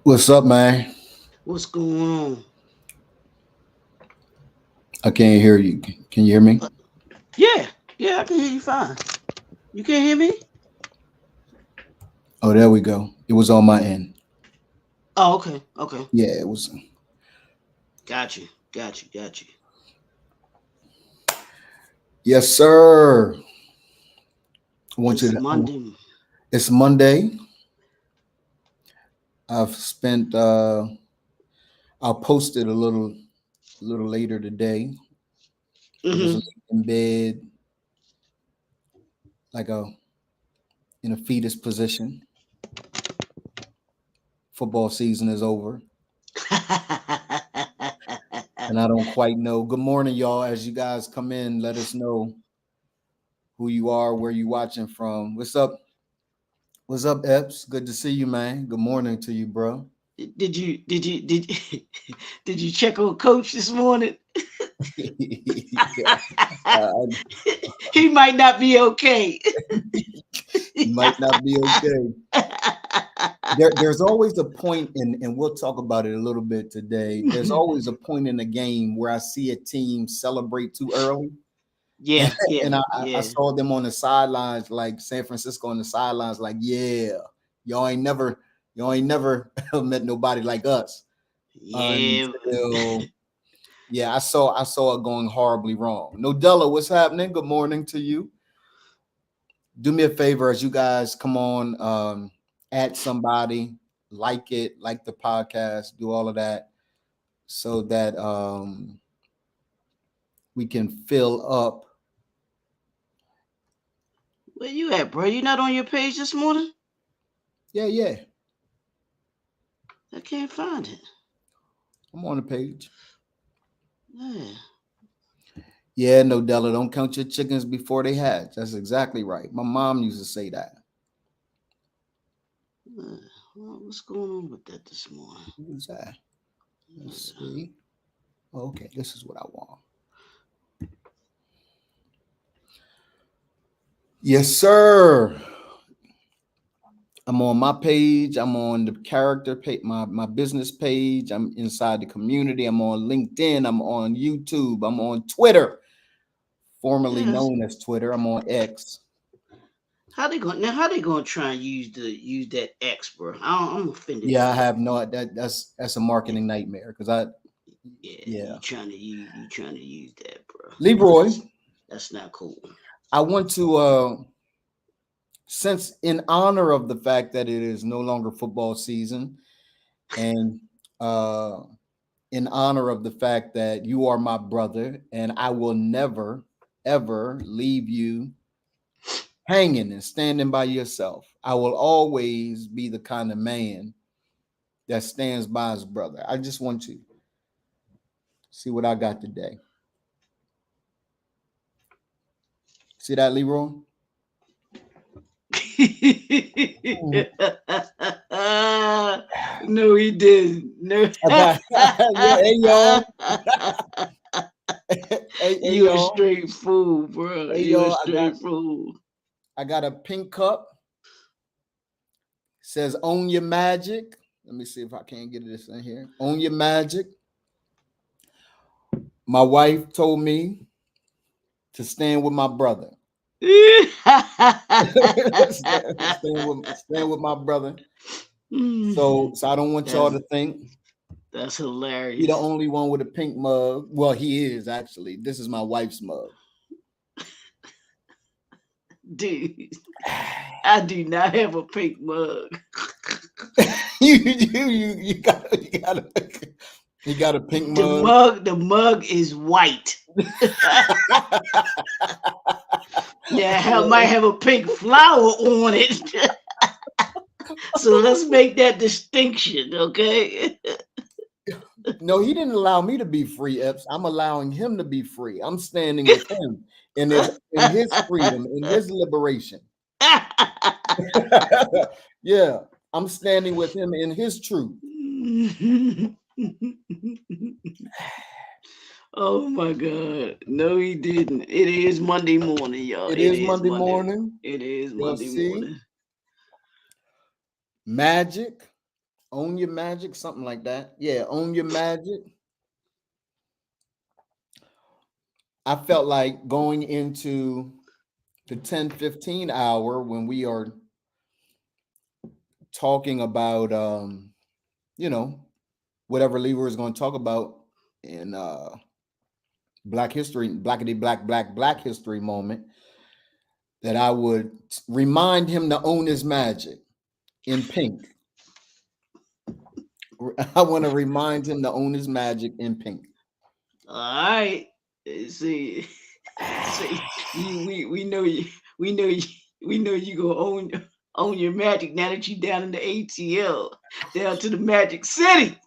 What's up, man? What's going on? I can't hear you. Can you hear me? Yeah, yeah, I can hear you fine. You can't hear me? Oh, there we go. It was on my end. Oh, okay, okay. Yeah, it was. Got you, got you, got you. Yes, sir. I want you It's to. Monday. It's Monday. I've spent. I'll post it a little later today. I was Mm-hmm. laying in bed, like in a fetus position. Football season is over, and I don't quite know. Good morning, y'all. As you guys come in, let us know who you are, where you watching from. What's up? What's up, Epps? Good to see you, man. Good morning to you, bro. did you did you check on Coach this morning? Yeah, uh, He might not be okay. you might not be okay. There's always a point, and we'll talk about it a little bit today. There's always a point in the game where I see a team celebrate too early, Yeah, yeah, and I yeah. saw them on the sidelines, like San Francisco on the sidelines, like, yeah, y'all ain't never, y'all ain't never met nobody like us Yeah. until. Yeah, I saw it going horribly wrong. Nodella, what's happening? Good morning to you. Do me a favor as you guys come on, add somebody, like it, like the podcast, do all of that so that we can fill up. Where you at, bro? You not on your page this morning? Yeah, yeah, I can't find it. I'm on the page. Yeah. Yeah, Nodella, don't count your chickens before they hatch. That's exactly right. My mom used to say that. Uh, what's going on with that this morning? Who's that? Let's see. Okay, this is what I want. Yes, sir. I'm on my page. I'm on the character page, my business page. I'm inside the community. I'm on LinkedIn. I'm on YouTube. I'm on Twitter, formerly Yes. known as Twitter. I'm on X. How they gonna try and use that X, bro? I'm offended Yeah, by I that. have no that's a marketing nightmare because I Yeah, yeah. you trying to use that, bro? Leroy, That's not cool. I want to since in honor of the fact that it is no longer football season and uh in honor of the fact that you are my brother and I will never, ever leave you hanging and standing by yourself. I will always be the kind of man that stands by his brother. I just want to see what I got today. See that, Leroy? Mhm. No, he didn't. No. I got, yeah, hey, y'all. Hey, You a y'all. straight fool, bro. Hey, You a y'all. I got, straight fool. I got a pink cup. Says own your magic. Let me see if I can't get this in here. Own your magic. My wife told me to stand with my brother. stand with my brother. So I don't want y'all that's to think that's he the hilarious, only one with a pink mug. Well, he is actually. This is my wife's mug. dude. I do not have a pink mug. You got you got a pink mug. The mug is white. Yeah, I might have a pink flower on it. So let's make that distinction, okay? No, he didn't allow me to be free, Epps. I'm allowing him to be free. I'm standing with him in his freedom, in his liberation. Yeah, I'm standing with him in his truth. Oh my God. No, he didn't. It is Monday morning, y'all. It It is is Monday Monday. morning. It is You'll Monday see morning. magic. Own Your Magic, something like that. Yeah, Own Your Magic. I felt like going into the 10:15 hour when we are talking about you know, whatever Leroy is going to talk about in Black History, Black History moment, that I would remind him to own his magic in pink. I want to remind him to own his magic in pink. All right. See, we know you. We know you. We know you gonna own your magic now that you down in the ATL, down to the Magic City.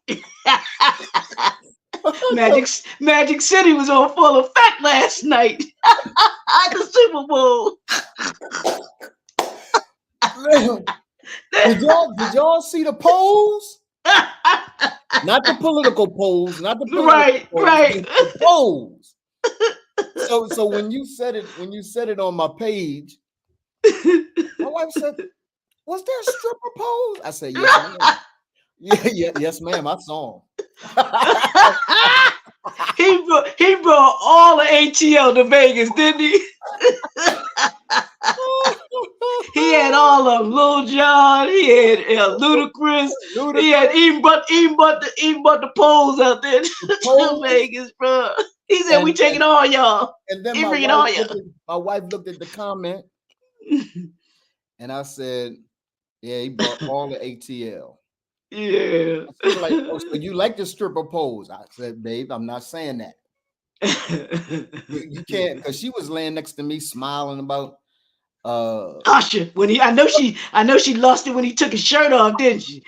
Magic City was on full effect last night at the Super Bowl. Did y'all see the polls? Not the political polls, not the political right, polls, right. the polls. So when you said it on my page, my wife said, "Was there stripper poles?" I said, "Yes, ma'am." Yes, ma'am. I saw him. he brought all the ATL to Vegas, didn't he? He had all of them. Lil Jon. He had Ludacris. He had even but the poles out there to Vegas, bro. He said, "We taking all y'all." And then he bringing all y'all. My wife looked at the comment, and I said, "Yeah, he brought all the ATL." Yeah. Like, oh, so you like the stripper pose? I said, "Babe, I'm not saying that. You can't," because she was laying next to me, smiling about. Usher, when I know she lost it when he took his shirt off, didn't she?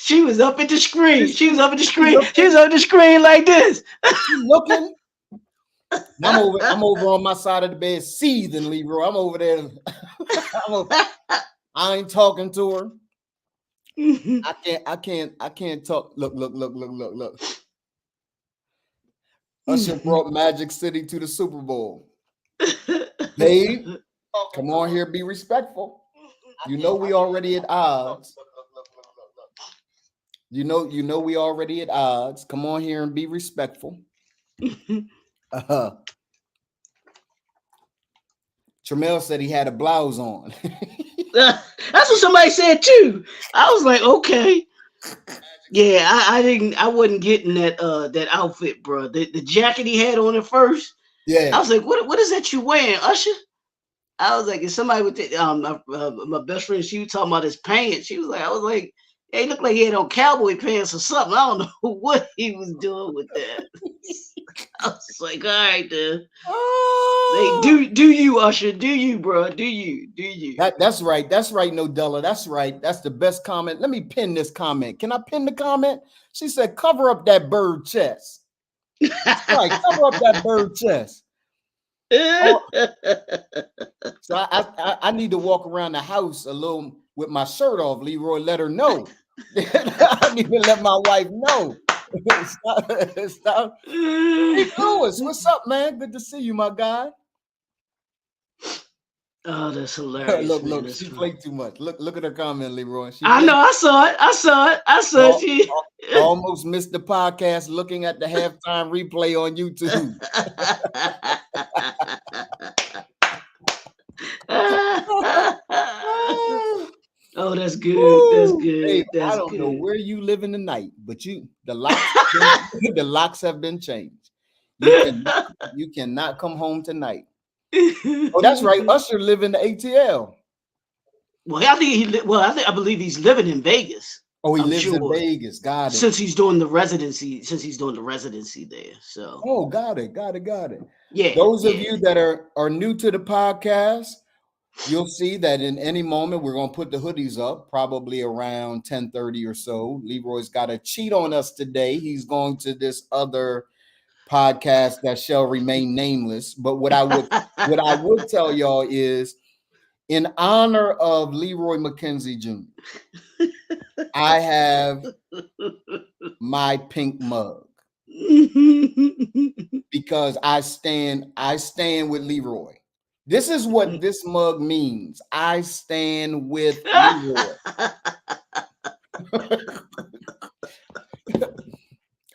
She was up at the screen. She was up at the screen. She was up the screen like this. Looking. I'm over on my side of the bed, seething, Leroy. I'm over there. I ain't talking to her. I can't talk. Look. Usher brought Magic City to the Super Bowl. Babe, come on here, be respectful. You know we already at odds. You know we already at odds. Come on here and be respectful. Tramel said he had a blouse on. That's what somebody said too. I was like, okay. Yeah, I wasn't getting that outfit, bro. The jacket he had on at first. Yeah. I was like, what is that you wearing, Usher? I was like, is somebody with my best friend, she was talking about his pants. I was like, hey, he looked like he had on cowboy pants or something. I don't know what he was doing with that. I was like, all right, then. Hey, do you, Usher? Do you, bro? Do you? That's right, Nodella. That's right. That's the best comment. Let me pin this comment. Can I pin the comment? She said, cover up that bird chest. Right, cover up that bird chest. So I need to walk around the house a little with my shirt off, Leroy. Let her know. I need to let my wife know. Stop. Hey, Lewis, what's up, man? Good to see you, my guy. Oh, that's hilarious. Look, she played too much. Look at her comment, Leroy. I know, I saw it. She almost missed the podcast looking at the halftime replay on YouTube. Oh, that's good. Woo! That's good. Hey, that's I don't know where you living tonight, but the locks have been changed. You cannot come home tonight. Oh, that's right. Usher live in the ATL. Well, I believe he's living in Vegas. Oh, he lives in Vegas. Got it. Since he's doing the residency there. So. Oh, got it. Yeah. Those of you that are new to the podcast, you'll see that in any moment we're going to put the hoodies up, probably around 10:30 or so. Leroy's got to cheat on us today. He's going to this other podcast that shall remain nameless. But what I would tell y'all is, in honor of Leroy McKenzie Jr., I have my pink mug because I stand with Leroy. This is what this mug means. I stand with Leroy.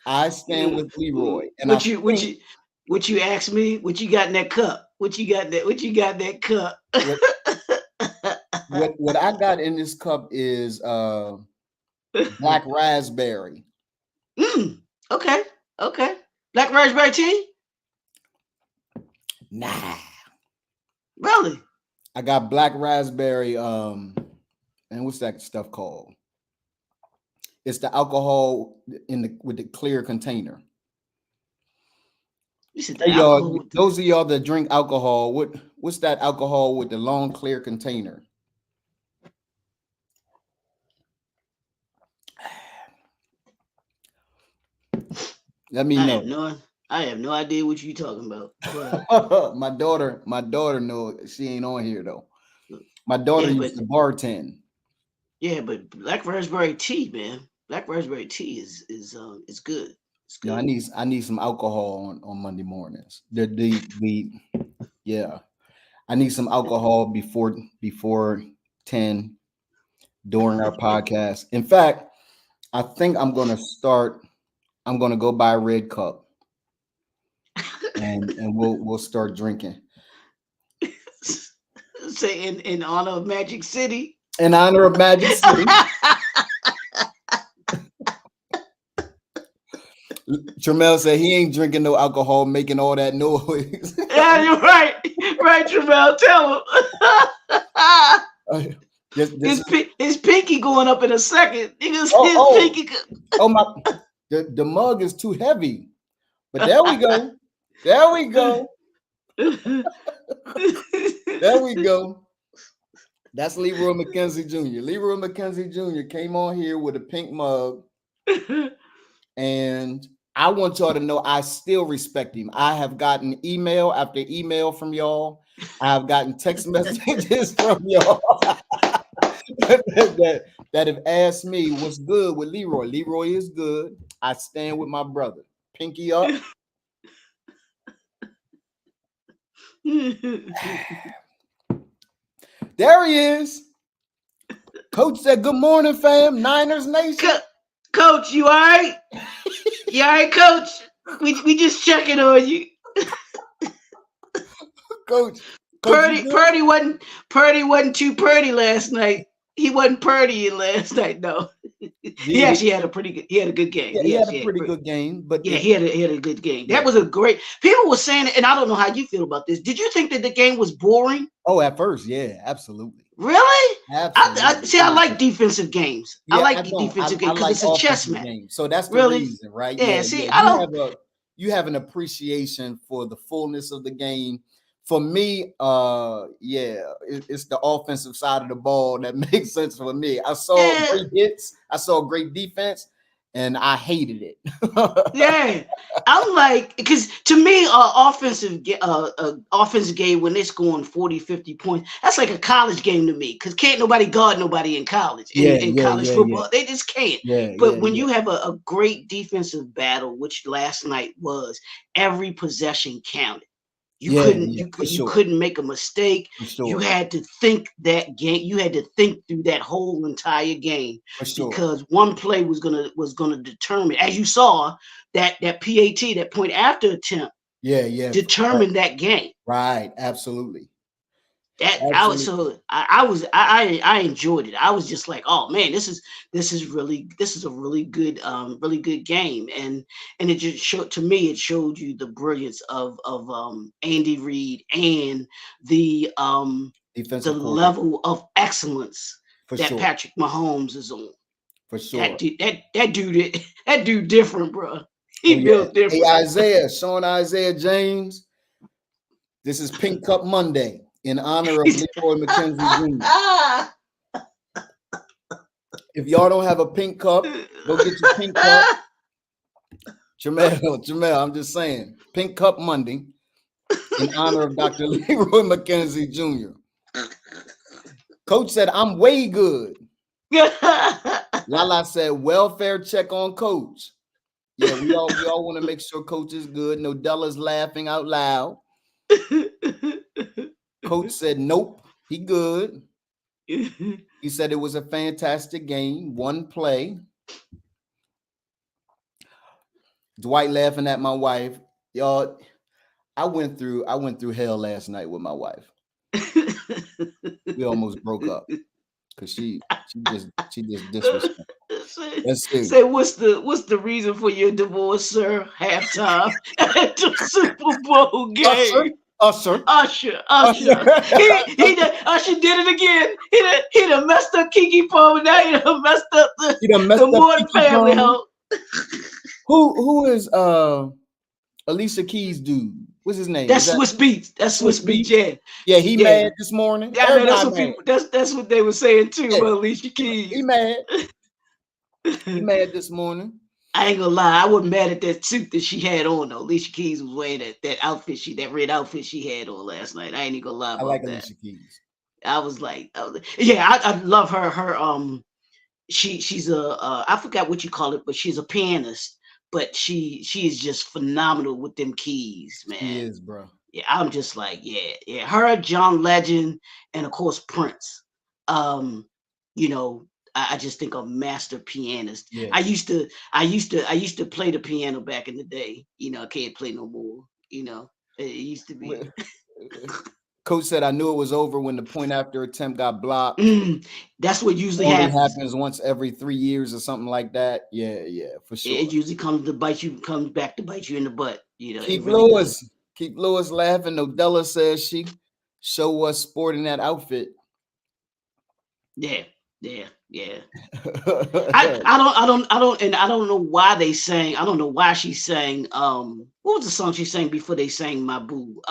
I stand with Leroy, and I What you what think you what you ask me? What you got in that cup? What you got that? What you got in that cup? what what I got in this cup is black raspberry. Mm, okay, okay. Black raspberry tea? Nah, Really? I got black raspberry. And what's that stuff called? It's the alcohol in the with the clear container. You said the Hey y'all, alcohol with the those of y'all that drink alcohol, what's that alcohol with the long clear container? Let me I have know. no I have no idea what you talking about. But my daughter knows. She ain't on here though. My daughter yeah, but used to bartend. yeah, but black raspberry tea, man. Black raspberry tea is good. It's You know, I good. need I need some alcohol on Monday mornings. The yeah. I need some alcohol before 10 during our podcast. In fact, I think I'm gonna go buy a red cup and we'll start drinking. Say in honor of Magic City. In honor of Magic City. Tramel said he ain't drinking no alcohol, making all that noise. Yeah, you're right. Right, Travell. Tell him. This is His pinky going up in a second. Niggas, oh his oh pinky. oh my the mug is too heavy. But there we go. There we go. There we go. That's Leroy McKenzie Jr. Leroy McKenzie Jr. came on here with a pink mug, and I want y'all to know I still respect him. I have gotten email after email from y'all. I have gotten text messages from y'all that have asked me what's good with Leroy. Leroy is good. I stand with my brother. Pinky up. There he is. Coach said, "Good morning, fam. Niners Nation." Coach, you all right? You all right, Coach? We just checking on you. Coach, Purdy wasn't too purdy last night. He wasn't purdy last night, no. He actually had a good game. Yeah, he had a pretty good game, but yeah, he had a good game. That was a great. People were saying, and I don't know how you feel about this. Did you think that the game was boring? Oh, at first, yeah, absolutely. Really? Absolutely. I like defensive games. Yeah, I like the defensive game because like it's a chess offensive match. games. So that's the Really? reason, right? Yeah. See, I don't. You have an appreciation for the fullness of the game. For me, it's the offensive side of the ball that makes sense for me. I saw great hits, I saw great defense, and I hated it. Yeah, I'm like, because to me, offensive game when it's going 40, 50 points, that's like a college game to me. Because can't nobody guard nobody in college. In college football, they just can't. But when you have a great defensive battle, which last night was, every possession counted. You couldn't make a mistake. You had to think that game. You had to think through that whole entire game because one play was gonna determine. As you saw, that PAT, that point after attempt, determined that game. Right, absolutely. I enjoyed it. I was just like, oh man, this is a really good game, and it just showed to me. It showed you the brilliance of Andy Reid and the level of excellence that Patrick Mahomes is on. For sure, that dude different, bro. He built different. Hey, Sean Isaiah James, this is Pink Cup Monday. In honor of Leroy McKenzie Jr. If y'all don't have a pink cup, go get your pink cup. Jamel, I'm just saying, Pink Cup Monday in honor of Dr. Leroy McKenzie Jr. Coach said, "I'm way good." Lala said, "Welfare check on Coach." Yeah, we all want to make sure Coach is good. Nodella's laughing out loud. Coach said, "Nope, he good." He said it was a fantastic game, one play. Dwight laughing at my wife. Y'all, I went through hell last night with my wife. We almost broke up because she just disrespectful. say, That's it. say what's the reason for your divorce, sir? Halftime at the Super Bowl Usher, game. Usher, Usher. Usher did it again. He done messed up Kiki Palmer. Now he done messed up He done the messed up Morton Kiki family Palmer. home. Who is Alicia Keys' dude? What's his name? Is That's that Swiss Beats. That's Swiss Swiss Beats. Beats? Yeah, Yeah, he yeah. mad this morning. Yeah, I know that's Everybody what mad. people. That's what they were saying too Yeah, about Alicia he Keys. mad. He mad this morning. I ain't gonna lie, I wasn't mad at that suit that she had on though. Alicia Keys was wearing that outfit that red outfit she had on last night. I ain't even gonna lie I like about that. Alicia Keys. Yeah, I love her. She's I forgot what you call it, but she's a pianist. But she is just phenomenal with them keys, She man. is, bro. Yeah, I'm just like, yeah. Her, John Legend, and of course Prince. Um, you know, I just think a master pianist. Yeah. I used to play the piano back in the day. I can't play no more. It used to be. Coach said I knew it was over when the point after attempt got blocked. That's what usually Only happens. happens once every 3 years or something like that. Yeah, for sure. It usually comes back to bite you in the butt. It Keep really does. Lewis laughing. Odella says she show us sporting that outfit. Yeah. I don't know why they sang. I don't know why she sang. What was the song she sang before they sang My Boo?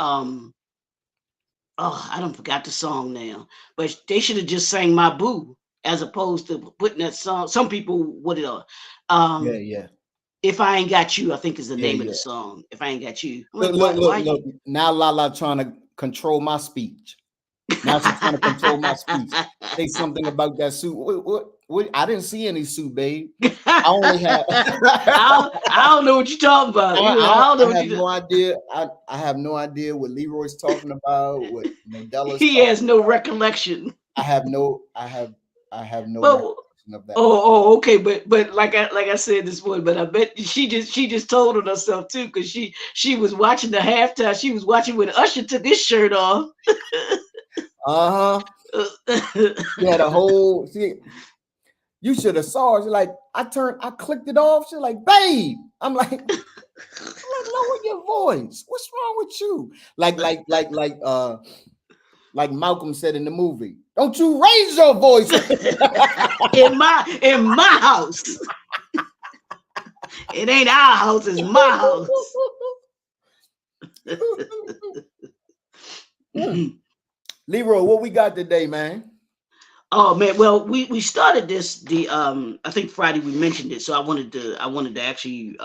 I don't forgot the song now. But they should have just sang My Boo as opposed to putting that song. Some people would have. Um, yeah. If I Ain't Got You, I think is the name of Yeah. the song. If I Ain't Got You, I'm like, Look. Now Lala trying to control my speech. Now she's trying to control my speech. Say something about that suit. What? I didn't see any suit, babe. I only have. I don't know what you're talking about. I have no idea. I have no idea what Leroy's talking about. What Modella's He talking has no about. recollection. I have no But recollection of that. okay, but like I said this morning, but I bet she just told on herself too, because she was watching the halftime. She was watching when Usher took his shirt off. Yeah, the whole. See, you should have saw her. She's like, I clicked it off. She's like, babe. I'm like, lower your voice. What's wrong with you? Like Malcolm said in the movie, don't you raise your voice in my house. It ain't our house, it's my house. Leroy, what we got today, man? Oh man, well we started this I think Friday we mentioned it, so I wanted to actually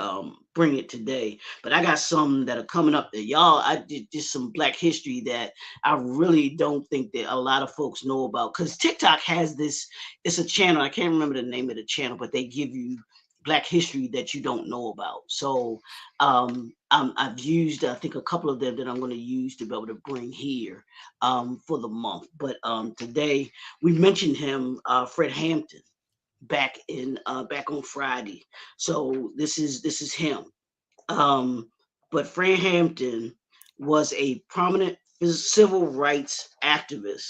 bring it today. But I got some that are coming up that I did just some Black history that I really don't think that a lot of folks know about, because TikTok has this. It's a channel, I can't remember the name of the channel, but they give you Black history that you don't know about. So I've used, I think, a couple of them that I'm going to use to be able to bring here for the month. But today we mentioned him, Fred Hampton, back on Friday. So this is him. But Fred Hampton was a prominent civil rights activist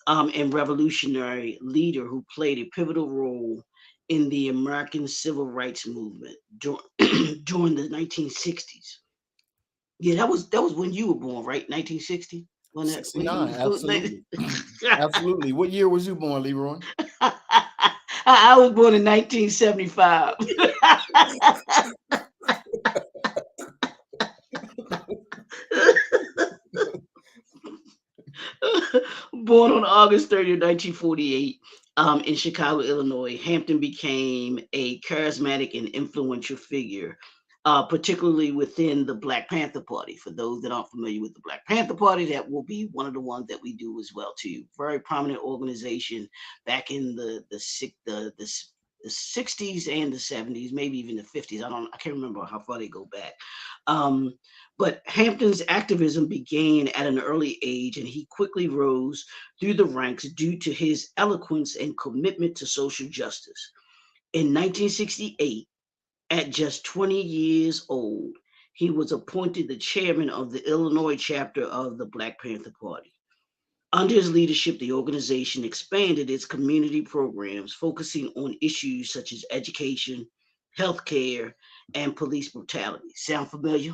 and revolutionary leader who played a pivotal role in the American civil rights movement during the 1960s. Yeah, that was when you were born, right? 1960. When that when he 69, was absolutely. Absolutely. What year was you born, Leroy? I was born in 1975. Born on August 30th, 1948, in Chicago, Illinois, Hampton became a charismatic and influential figure, particularly within the Black Panther Party. For those that aren't familiar with the Black Panther Party, that will be one of the ones that we do as well too. Very prominent organization back in the 60s and the 70s, maybe even the 50s. I can't remember how far they go back. Um, But Hampton's activism began at an early age, and he quickly rose through the ranks due to his eloquence and commitment to social justice. In 1968, at just 20 years old, he was appointed the chairman of the Illinois chapter of the Black Panther Party. Under his leadership, the organization expanded its community programs, focusing on issues such as education, healthcare, and police brutality. Sound familiar?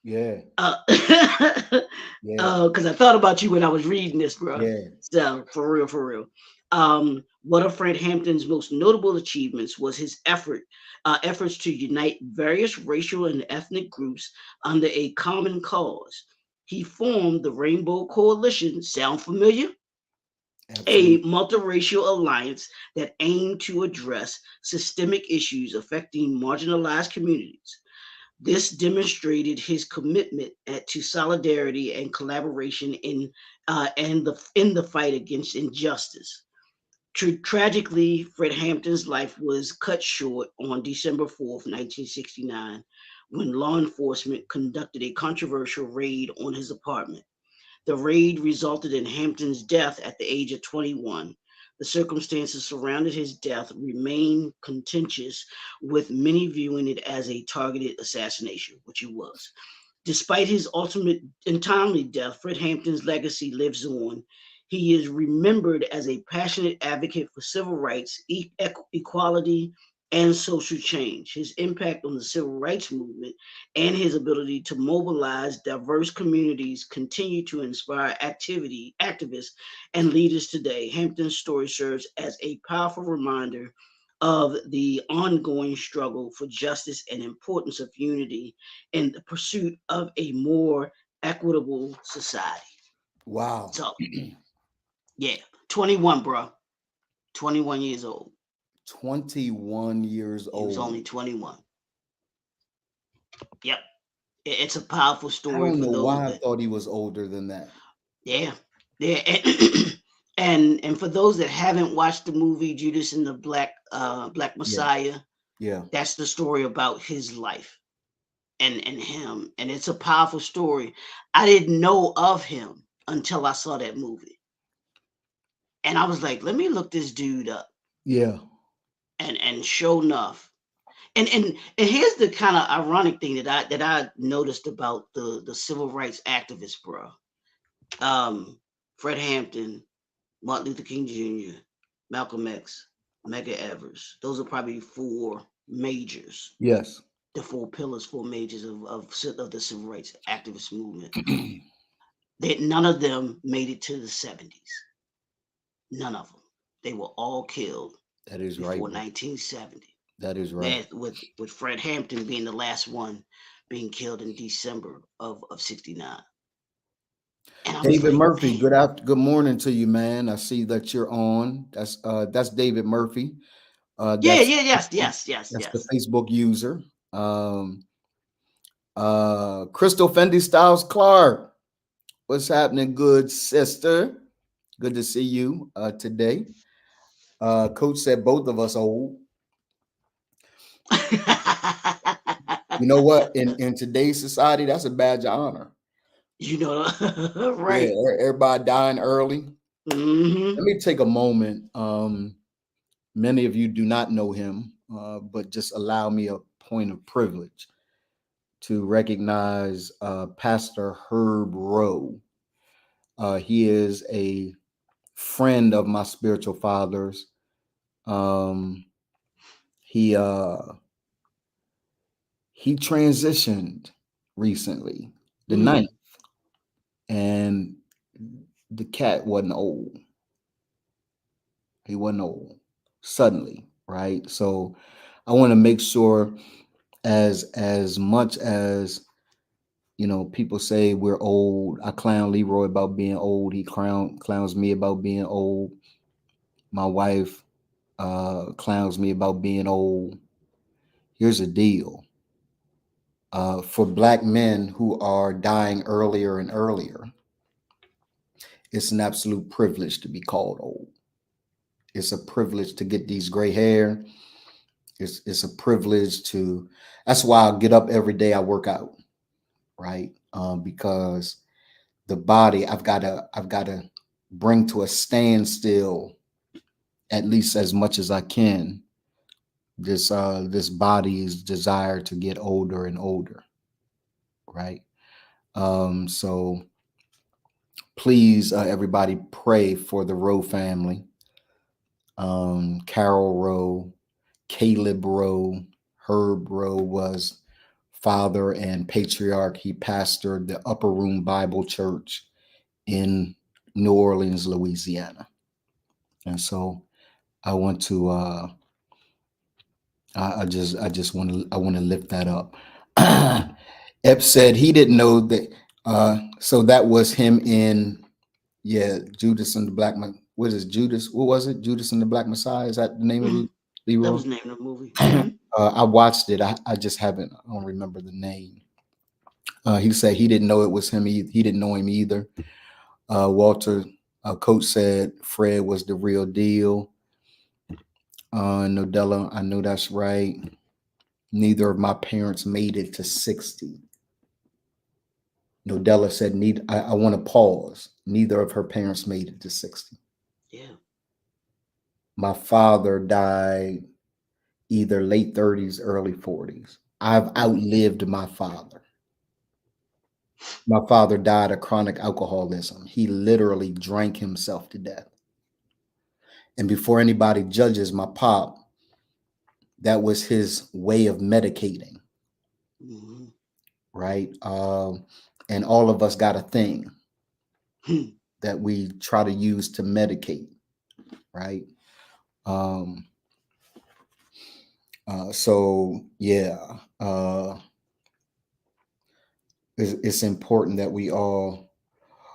Yeah. Because Yeah. I thought about you when I was reading this, bro. Yeah. So for real, for real. One of Fred Hampton's most notable achievements was his efforts to unite various racial and ethnic groups under a common cause. He formed the Rainbow Coalition. Sound familiar? A Absolutely. multiracial alliance that aimed to address systemic issues affecting marginalized communities. This demonstrated his commitment to solidarity and collaboration in the fight against injustice. Tragically, Fred Hampton's life was cut short on December 4th, 1969, when law enforcement conducted a controversial raid on his apartment. The raid resulted in Hampton's death at the age of 21. The circumstances surrounding his death remain contentious, with many viewing it as a targeted assassination, which it was. Despite his ultimate untimely death, Fred Hampton's legacy lives on. He is remembered as a passionate advocate for civil rights, equality, and social change. His impact on the civil rights movement and his ability to mobilize diverse communities continue to inspire activists, and leaders today. Hampton's story serves as a powerful reminder of the ongoing struggle for justice and importance of unity in the pursuit of a more equitable society. Wow. So, yeah, 21, bro. 21 years old. 21 years He was old. only 21. Yep. It's a powerful I story don't for know those why I that, thought he was older than that. yeah. Yeah. And for those that haven't watched the movie Judas and the Black Yeah. Messiah, Yeah. that's the story about his life and him. And it's a powerful story. I didn't know of him until I saw that movie. And I was like, let me look this dude up. Yeah. And sure enough, and here's the kind of ironic thing that I noticed about the civil rights activists, bro. Um, Fred Hampton, Martin Luther King Jr., Malcolm X, Medgar Evers. Those are probably four majors, Yes. the four pillars, four majors of the civil rights activist movement. That none of them made it to the 70s. None of them. They were all killed That is right, before bro. 1970. That is right. With Fred Hampton being the last one being killed in December of 69. And I was David like, Murphy, man, good morning to you, man. I see that you're on. That's David Murphy. Uh yeah, that's yeah, yes, yes, yes, that's the yes. Facebook user. Crystal Fendi Styles Clark. What's happening, good sister? Good to see you today. Coach said both of us old. You know what? In today's society, that's a badge of honor. You know, Yeah, right. everybody dying early. Hmm. Let me take a moment. Many of you do not know him, but just allow me a point of privilege to recognize Pastor Herb Rowe. He is a friend of my spiritual father's. Um, he uh, he transitioned recently, the Hmm. ninth, and the cat wasn't old. He wasn't old suddenly, right? So I want to make sure, as much as people say we're old. I clown Leroy about being old. He clowns me about being old. My wife clowns me about being old. Here's a deal. For black men who are dying earlier and earlier, it's an absolute privilege to be called old. It's a privilege to get these gray hair. It's a privilege to. That's why I get up every day. I work out. right? Because the body, I've got to bring to a standstill, at least as much as I can, this body's desire to get older and older, right? So please, everybody, pray for the Rowe family. Carol Rowe, Caleb Rowe, Herb Rowe was father and patriarch. He pastored the Upper Room Bible Church in New Orleans, Louisiana. And so I want to I just want to lift that up. Ep said he didn't know that. So that was him in Judas and the Black. What is Judas? What was it? Judas and the Black Messiah. Is that the name of it? Leroy? That was the name of the movie. I watched it. I just haven't. I don't remember the name. He said he didn't know it was him. He didn't know him either. Walter Coach said Fred was the real deal. Nodella, I know that's right. Neither of my parents made it to 60. Nodella said, I want to pause. Neither of her parents made it to 60. Yeah. My father died either late 30s, early 40s. I've outlived my father. My father died of chronic alcoholism. He literally drank himself to death. And before anybody judges my pop, that was his way of medicating. Mm-hmm. Right? And all of us got a thing that we try to use to medicate, right? So yeah, it's important that we all.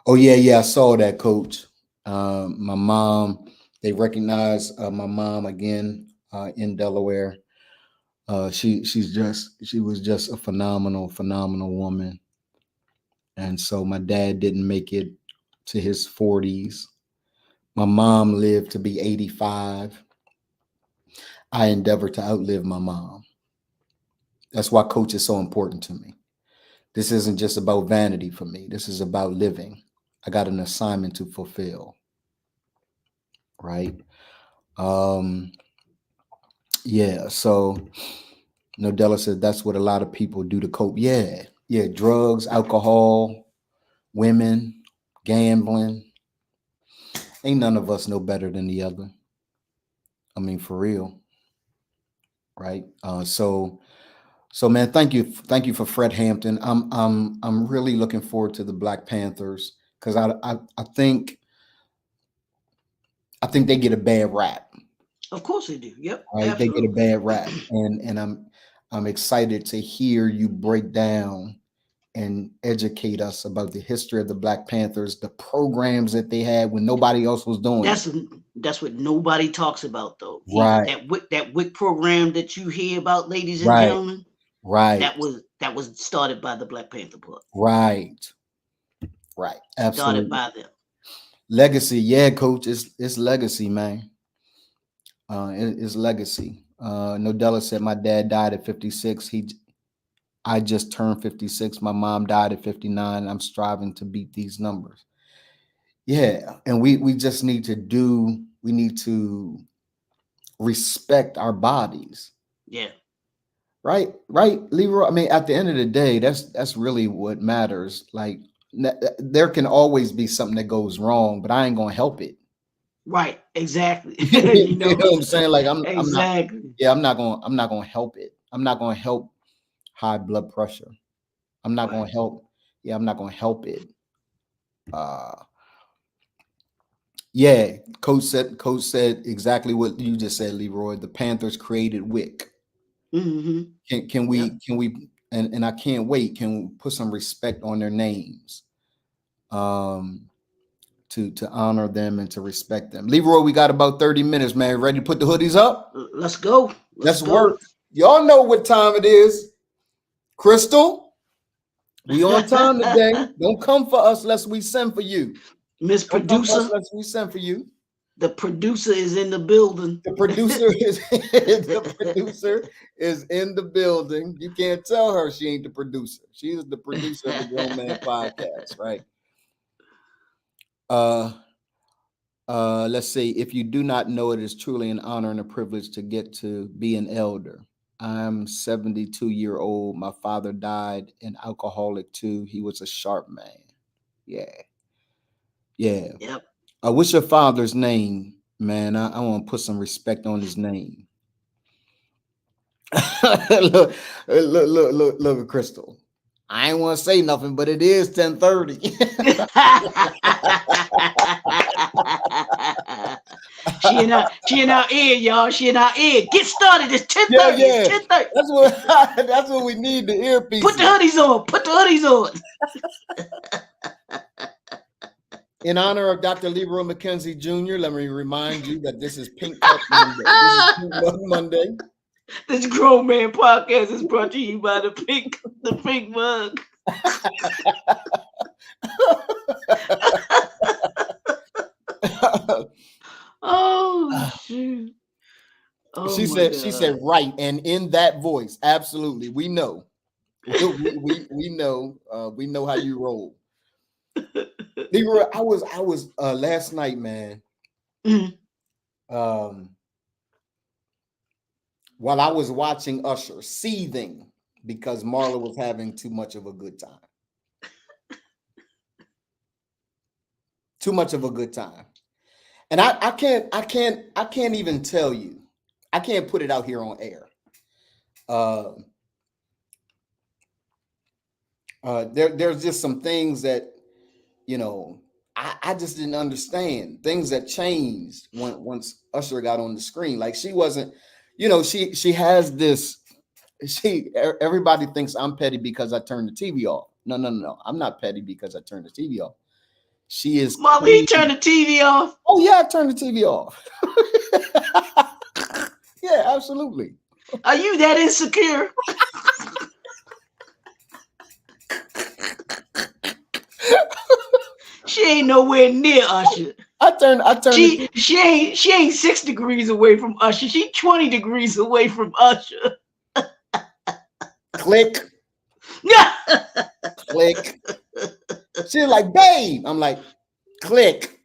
Oh yeah, I saw that, Coach. My mom, they recognize my mom again in Delaware. She was just a phenomenal woman. And so my dad didn't make it to his 40s. My mom lived to be 85. I endeavored to outlive my mom. That's why Coach is so important to me. This isn't just about vanity for me. This is about living. I got an assignment to fulfill. Right? Yeah, so Nodella said that's what a lot of people do to cope. Yeah, drugs, alcohol, women, gambling. Ain't none of us no better than the other. I mean, for real. Right? So man, thank you for Fred Hampton. I'm really looking forward to the Black Panthers because I think they get a bad rap. Of course they do. Yep. Right? They get a bad rap, and I'm excited to hear you break down and educate us about the history of the Black Panthers, the programs that they had when nobody else was doing. That's what nobody talks about, though. Right. That WIC program that you hear about, ladies and gentlemen. Right. That was started by the Black Panther Party. Right. Absolutely. Started by them. Legacy, yeah, Coach. It's legacy, man. It's legacy. Nodella said my dad died at 56. I just turned 56. My mom died at 59. I'm striving to beat these numbers. Yeah, and we just need to respect our bodies. Yeah. Right, Leroy. I mean, at the end of the day, that's really what matters. Like, there can always be something that goes wrong, but I ain't gonna help it. Right, exactly. You know what I'm saying? Like, I'm not gonna help it. I'm not gonna help high blood pressure. I'm not gonna help. Yeah, I'm not gonna help it. Yeah, Coach said exactly what you just said, Leroy. The Panthers created WIC. Mm-hmm. Can we and I can't wait. Can we put some respect on their names? To honor them and to respect them. Leroy, we got about 30 minutes, man. Ready to put the hoodies up? Let's go. Let's work. Y'all know what time it is. Crystal, we on time today. Don't come for us lest we send for you. Miss Producer. Unless we send for you. The producer is in the building. The producer is in the building. You can't tell her she ain't the producer. She is the producer of the Grown Man Podcast, right? Let's see. If you do not know, it is truly an honor and a privilege to get to be an elder. I'm 72-year-old. My father died an alcoholic too. He was a sharp man. Yeah. Yep. What's your father's name, man? I want to put some respect on his name. look, Crystal. I ain't want to say nothing, but it is 10:30. She in our ear, y'all. She in our ear. Get started. It's 10:30. Yeah. It's 10:30. That's what we need, the earpiece. Put the hoodies on. Put the hoodies on. In honor of Dr. Leroy McKenzie Jr., let me remind you that this is Pink Cup Monday. This is Pink Cup Monday. This Grown Man Podcast is brought to you by the pink mug. Oh shoot! Oh, she said right, and in that voice, absolutely. We know. we know. We know how you roll. Leroy, I was last night, man. Mm-hmm. While I was watching Usher, seething because Marla was having too much of a good time. Too much of a good time. And I can't even tell you. I can't put it out here on air. There's just some things that, you know, I just didn't understand. Things that changed once Usher got on the screen. Like she wasn't, you know, she has this, everybody thinks I'm petty because I turned the TV off. No. I'm not petty because I turned the TV off. She is. Mom, you turned the TV off? Oh yeah, I turned the TV off. Yeah, absolutely. Are you that insecure? She ain't nowhere near Usher. I turned. She ain't 6 degrees away from Usher. She 20 degrees away from Usher. Click. Click. She's like, babe. I'm like, click.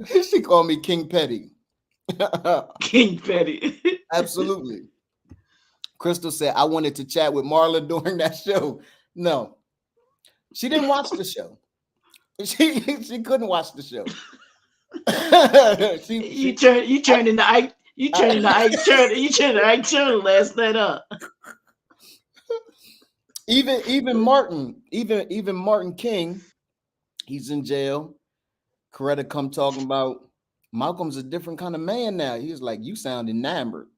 She called me King Petty. King Petty. Absolutely. Crystal said, I wanted to chat with Marla during that show. No, she didn't watch the show. She couldn't watch the show. You turned into Ike Turner last night up. Even Martin King, he's in jail. Coretta come talking about Malcolm's a different kind of man now. He was like, you sound enamored.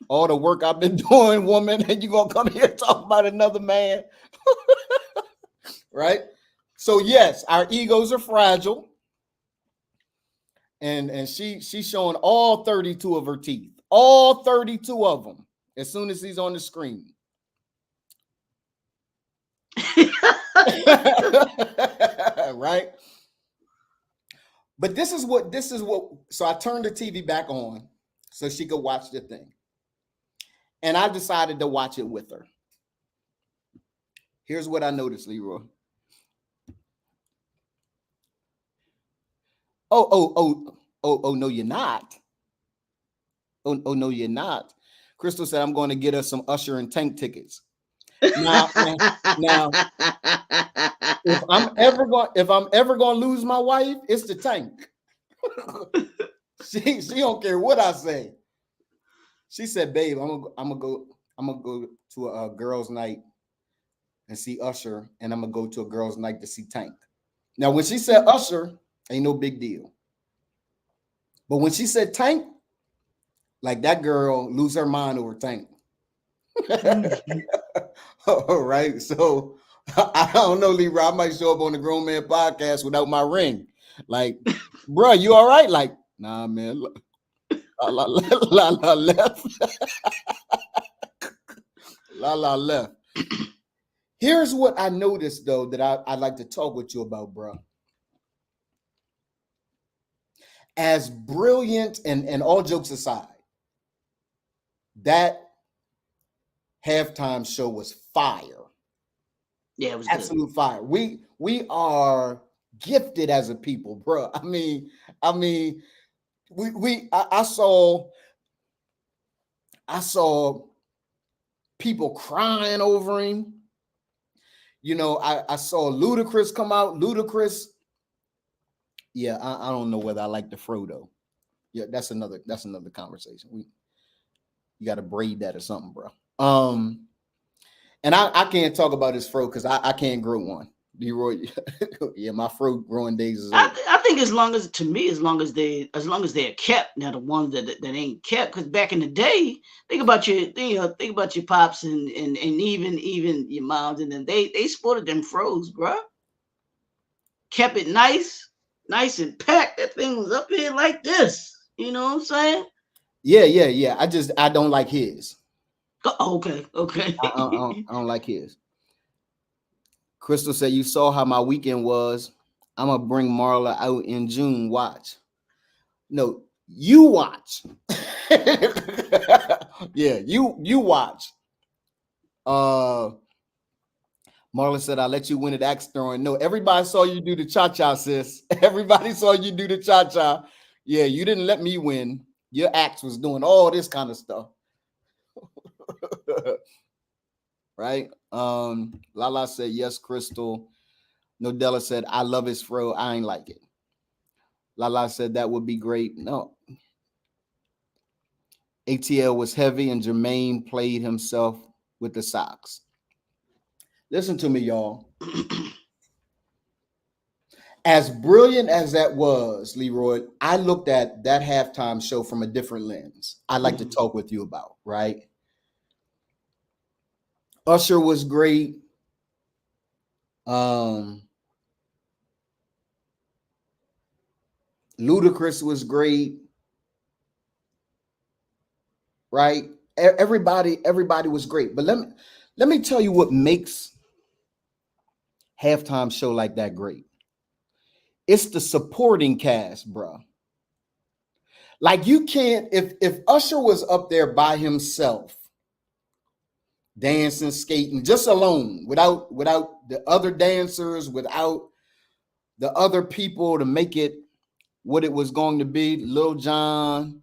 All the work I've been doing, woman, and you gonna come here and talk about another man. Right? So yes, our egos are fragile. And she's showing all 32 of her teeth. All 32 of them as soon as he's on the screen. Right? But this is what so I turned the TV back on so she could watch the thing. And I decided to watch it with her. Here's what I noticed, Leroy. Oh, no, you're not. Oh, no, you're not. Crystal said, I'm going to get us some Usher and Tank tickets. Now, if I'm ever going to lose my wife, it's the Tank. She don't care what I say. She said, babe, I'm gonna go to a girls' night and see Usher, and I'm gonna go to a girls' night to see Tank. Now, when she said Usher, ain't no big deal. But when she said Tank, like that girl lose her mind over Tank. All right. So I don't know, Leroy. I might show up on the Grown Man Podcast without my ring. Like, bro, you all right? Like, nah, man. La left. La left. Here's what I noticed though that I'd like to talk with you about, bro. As brilliant and all jokes aside, that halftime show was fire. Yeah, it was Absolute fire. We are gifted as a people, bro. I mean, I saw people crying over him. You know, I saw Ludacris come out. Ludacris, yeah, I don't know whether I like the Frodo. Yeah, that's another conversation. You got to braid that or something, bro. And I can't talk about his fro because I can't grow one. Leroy, yeah, my fro growing days is over. I think as long as they're kept. Now the ones that ain't kept, because back in the day, think about your pops and even your moms, and then they sported them froze, bro. Kept it nice and packed. That thing was up here like this. You know what I'm saying? Yeah. I don't like his. Oh, okay. I don't like his. Crystal said, "You saw how my weekend was. I'm gonna bring Marla out in June. Watch." No, you watch. Yeah, you watch. Marla said, "I'll let you win at axe throwing." No, everybody saw you do the cha-cha, sis. Everybody saw you do the cha-cha. Yeah, you didn't let me win. Your axe was doing all this kind of stuff. Right? Lala said, "Yes, Crystal." Nodella said, "I love his fro. I ain't like it." Lala said, "That would be great." No. ATL was heavy and Jermaine played himself with the socks. Listen to me, y'all. As brilliant as that was, Leroy, I looked at that halftime show from a different lens. I'd like to talk with you about, right? Usher was great. Ludacris was great. Right? Everybody was great. But let me tell you what makes halftime show like that great. It's the supporting cast, bro. Like you can't, if Usher was up there by himself, dancing, skating, just alone, without the other dancers, without the other people to make it what it was going to be, Lil Jon.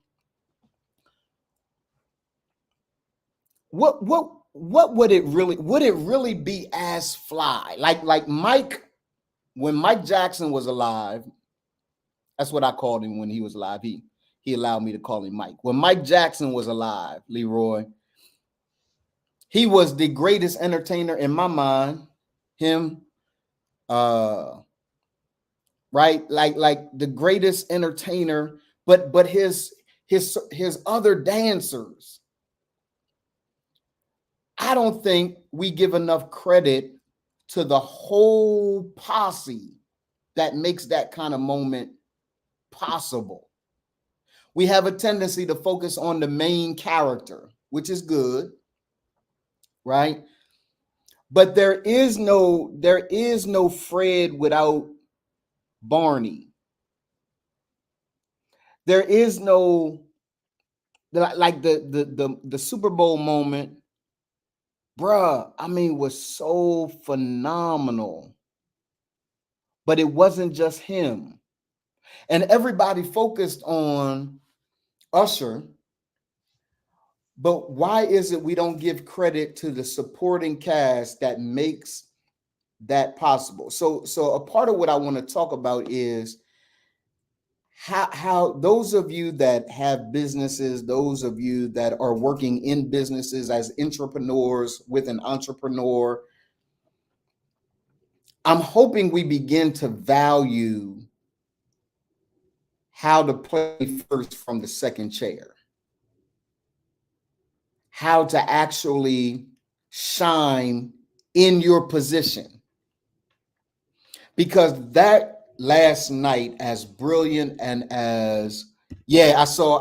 What would it really be as fly? Like Mike, when Mike Jackson was alive, that's what I called him when he was alive. He allowed me to call him Mike. When Mike Jackson was alive, Leroy, he was the greatest entertainer in my mind. Him, right? Like the greatest entertainer, but his other dancers, I don't think we give enough credit to the whole posse that makes that kind of moment possible. We have a tendency to focus on the main character, which is good, right? But there is no Fred without Barney. There is no, like the Super Bowl moment, bruh, I mean, was so phenomenal. But it wasn't just him. And everybody focused on Usher. But why is it we don't give credit to the supporting cast that makes that possible? So a part of what I want to talk about is how those of you that have businesses, those of you that are working in businesses as entrepreneurs with an entrepreneur, I'm hoping we begin to value how to play first from the second chair, how to actually shine in your position. Because that last night, as brilliant and as, yeah, I saw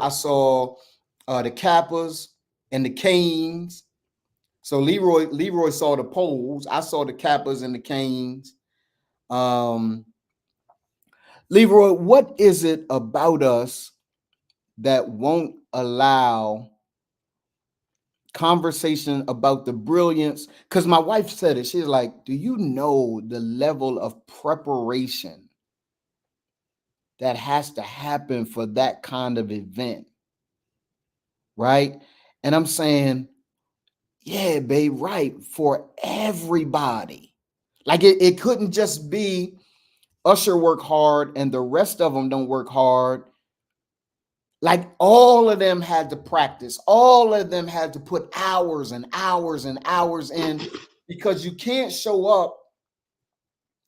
the Kappas and the Canes, So Leroy saw the poles. I saw the Kappas and the Canes. Um, Leroy, what is it about us that won't allow conversation about the brilliance? Because my wife said it. She's like, do you know the level of preparation that has to happen for that kind of event? Right. And I'm saying, yeah, babe, right. For everybody. Like it couldn't just be Usher work hard and the rest of them don't work hard. Like all of them had to practice, all of them had to put hours and hours and hours in, because you can't show up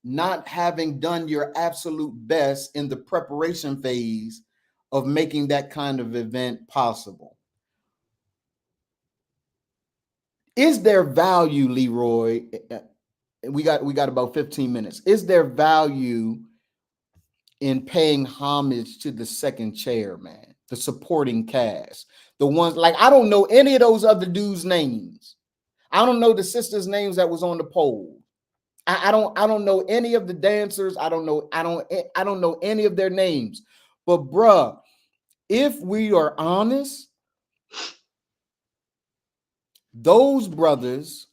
not having done your absolute best in the preparation phase of making that kind of event possible. Is there value, Leroy? We got about 15 minutes. Is there value in paying homage to the second chair, man, the supporting cast, the ones like I don't know any of those other dudes' names. I don't know the sisters' names that was on the pole. I don't know any of the dancers. I don't know any of their names. But bruh, if we are honest, those brothers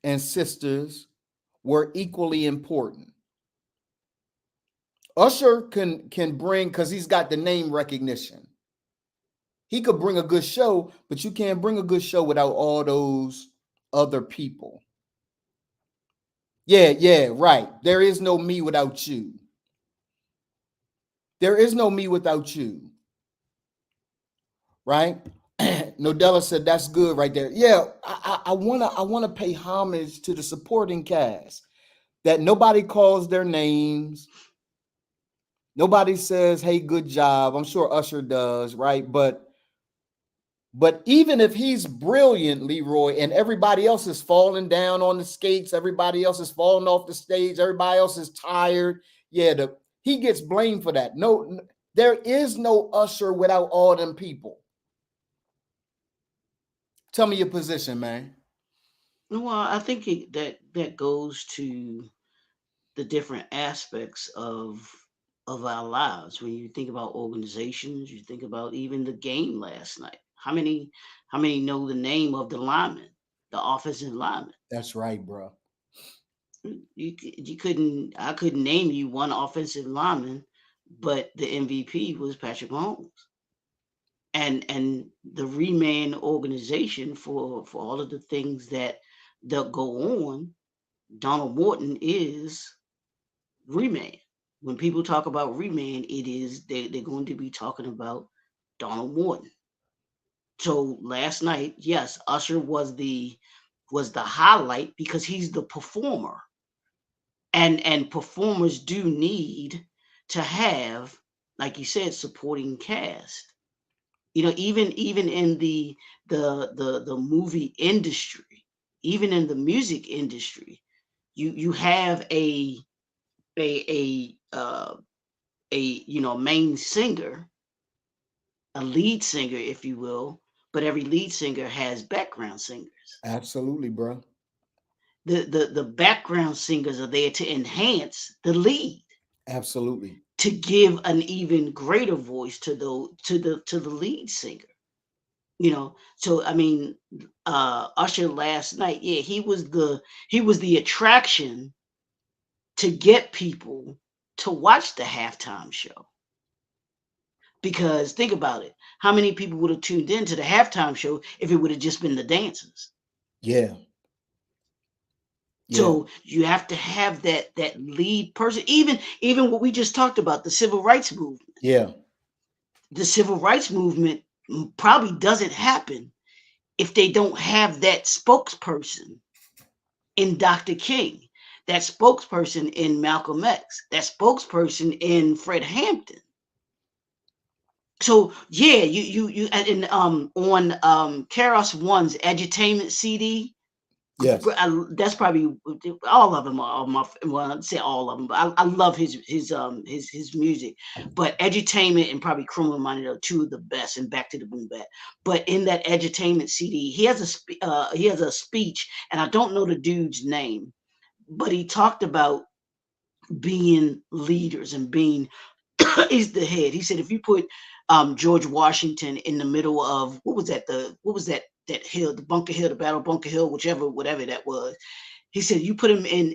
and sisters were equally important. Usher can bring, because he's got the name recognition. He could bring a good show, but you can't bring a good show without all those other people. Yeah, right. There is no me without you. There is no me without you. Right? Nodella said that's good right there. Yeah, I wanna pay homage to the supporting cast that nobody calls their names. Nobody says, hey, good job. I'm sure Usher does, right? But even if he's brilliant, Leroy, and everybody else is falling down on the skates, everybody else is falling off the stage, everybody else is tired. Yeah, he gets blamed for that. No, there is no Usher without all them people. Tell me your position, man. Well, I think that goes to the different aspects of our lives. When you think about organizations, you think about even the game last night. How many know the name of the lineman, the offensive lineman? That's right, bro. You couldn't. I couldn't name you one offensive lineman, but the MVP was Patrick Mahomes. And the reman organization for all of the things that go on. Donald Morton is reman. When people talk about reman, they're going to be talking about Donald Morton. So last night, yes, Usher was the highlight because he's the performer, and performers do need to have, like you said, supporting cast. Even in the movie industry, even in the music industry, you have a main singer, a lead singer, if you will, but every lead singer has background singers. Absolutely, bro. The background singers are there to enhance the lead, Absolutely. to give an even greater voice to the lead singer. So I mean, Usher last night, yeah, he was the attraction to get people to watch the halftime show. Because think about it, how many people would have tuned into the halftime show if it would have just been the dancers? Yeah. Yeah. So you have to have that lead person. Even what we just talked about, the civil rights movement. Yeah. The civil rights movement probably doesn't happen if they don't have that spokesperson in Dr. King, that spokesperson in Malcolm X, that spokesperson in Fred Hampton. So yeah, you and on Keros One's Edutainment CD, Yes. That's probably all of them are my. Well, I'd say all of them, but I love his music. But Edutainment and probably Criminal Minded are two of the best, and Back to the Boom Bap. But in that Edutainment CD, he has a speech, and I don't know the dude's name, but he talked about being leaders and being is the head. He said if you put George Washington in the middle of what was that hill, the Bunker Hill, the Battle of Bunker Hill, whatever that was. He said you put him in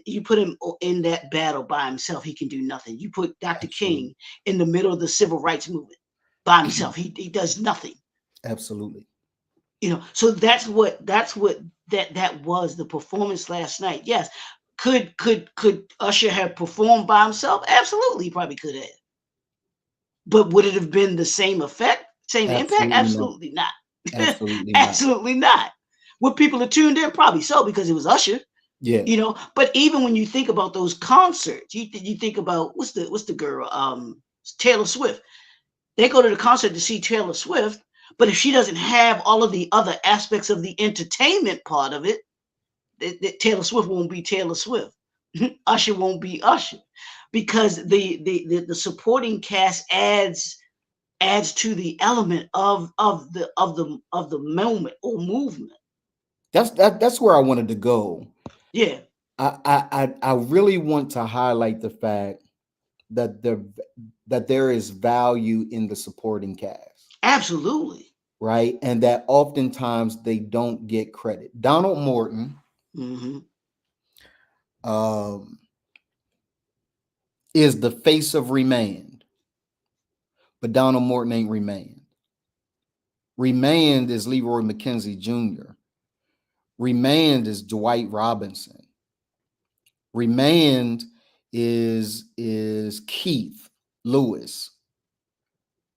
that battle by himself, he can do nothing. You put Dr. Absolutely. King in the middle of the civil rights movement by himself, he does nothing. Absolutely. So that was the performance last night. Yes. Could Usher have performed by himself? Absolutely, he probably could have. But would it have been the same effect, same impact? Absolutely not. Absolutely not. Absolutely not. Absolutely not. Would people have tuned in? Probably so, because it was Usher. Yeah. But even when you think about those concerts, you think about what's the girl, Taylor Swift. They go to the concert to see Taylor Swift, but if she doesn't have all of the other aspects of the entertainment part of it, Taylor Swift won't be Taylor Swift. Usher won't be Usher, because the supporting cast adds to the element of the moment or movement. That's where I wanted to go. Yeah, I really want to highlight the fact that there is value in the supporting cast, absolutely. right? And that oftentimes they don't get credit. Donald Morton Hmm. um, is the face of Remained, but Donald Morton ain't Remained. Remained is Leroy McKenzie Jr. Remained is Dwight Robinson. Remained is Keith Lewis,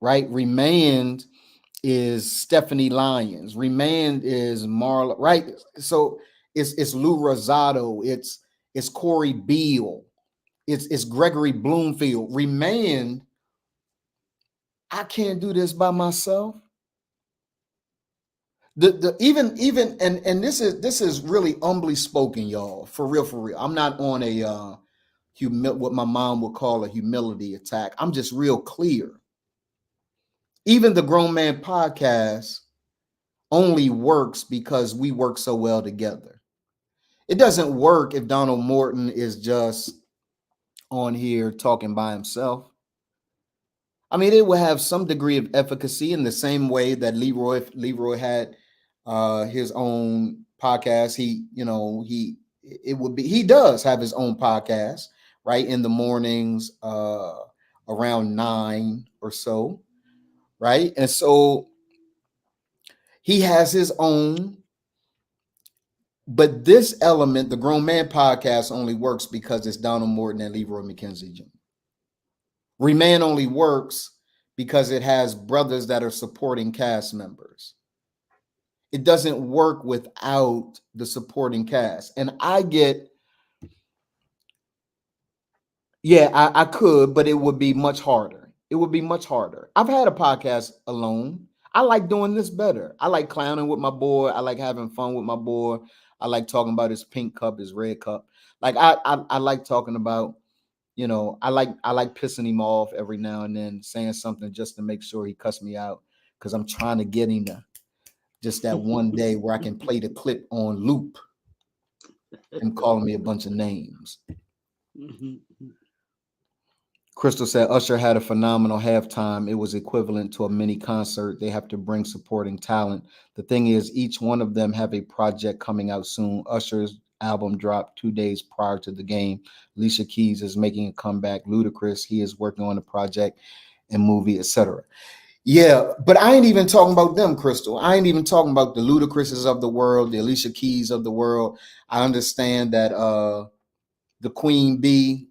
right? Remained is Stephanie Lyons. Remained is Marla, right? So it's Lou Rosado, it's Corey Beale, it's Gregory Bloomfield. Remained, I can't do this by myself. The even and this is really humbly spoken, y'all. For real, for real. I'm not on a what my mom would call a humility attack. I'm just real clear. Even the Grown Man podcast only works because we work so well together. It doesn't work if Donald Morton is just on here talking by himself. I mean, it will have some degree of efficacy in the same way that Leroy had his own podcast. He does have his own podcast, right, in the mornings around 9 or so, right? And so he has his own, but this element, the Grown Man podcast, only works because it's Donald Morton and Leroy McKenzie Jr. Remain only works because it has brothers that are supporting cast members. It doesn't work without the supporting cast. And I get, yeah, I could, but it would be much harder. It would be much harder. I've had a podcast alone. I like doing this better. I like clowning with my boy. I like having fun with my boy. I like talking about his pink cup, his red cup. Like I like talking about, I like pissing him off every now and then, saying something just to make sure he cuss me out, because I'm trying to get him to just that one day where I can play the clip on loop and calling me a bunch of names. Hmm. Crystal said Usher had a phenomenal halftime. It was equivalent to a mini concert. They have to bring supporting talent. The thing is, each one of them have a project coming out soon. Usher's album dropped 2 days prior to the game. Alicia Keys is making a comeback. Ludacris, he is working on a project and movie, etc. Yeah, but I ain't even talking about them, Crystal. I ain't even talking about the Ludacris's of the world, the Alicia Keys of the world. I understand that the Queen Bee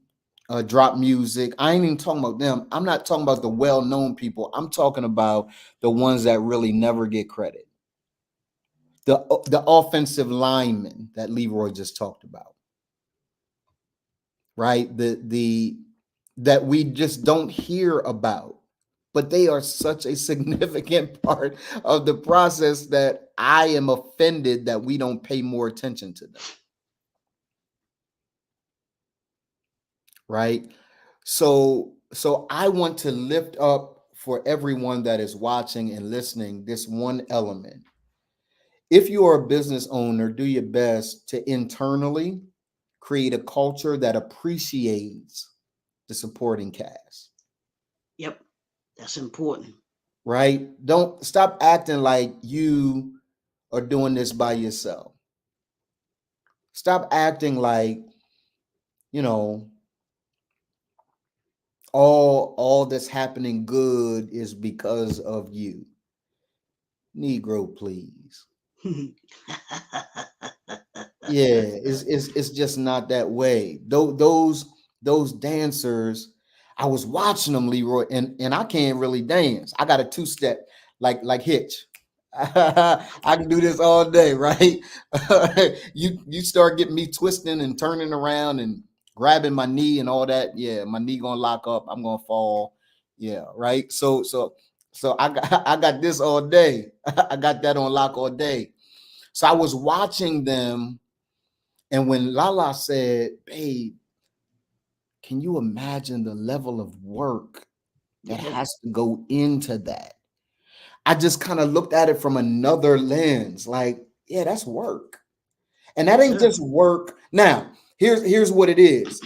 drop music. I ain't even talking about them. I'm not talking about the well-known people. I'm talking about the ones that really never get credit. The offensive linemen that Leroy just talked about, right? The that we just don't hear about. but they are such a significant part of the process that I am offended that we don't pay more attention to them. Right? So I want to lift up for everyone that is watching and listening this one element. If you are a business owner, do your best to internally create a culture that appreciates the supporting cast. Yep, that's important. Right? Don't stop acting like you are doing this by yourself. Stop acting like, you know, all that's happening good is because of you. Negro, please. Yeah, it's just not that way. Those dancers, I was watching them, Leroy, and I can't really dance. I got a two-step like Hitch. I can do this all day, right? You start getting me twisting and turning around and grabbing my knee and all that. Yeah, my knee gonna lock up. I'm gonna fall. Yeah, right. So I got this all day. I got that on lock all day. So I was watching them, and when Lala said, "Babe, can you imagine the level of work that Yeah, has to go into that?" I just kind of looked at it from another lens, like, yeah, that's work. And that yes, ain't sir. just work. Now, here's what it is.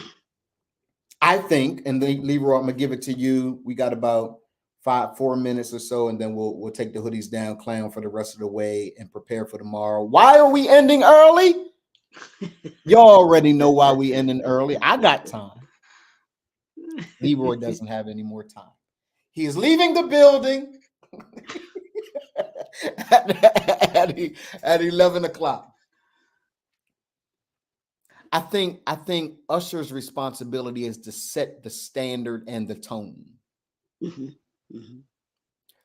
I think, and then Leroy, I'm gonna give it to you. We got about 4 minutes or so, and then we'll take the hoodies down, clown for the rest of the way, and prepare for tomorrow. Why are we ending early? Y'all already know why we ending early. I got time. Leroy doesn't have any more time. He is leaving the building at 11 o'clock. I think Usher's responsibility is to set the standard and the tone. Mhm, mhm.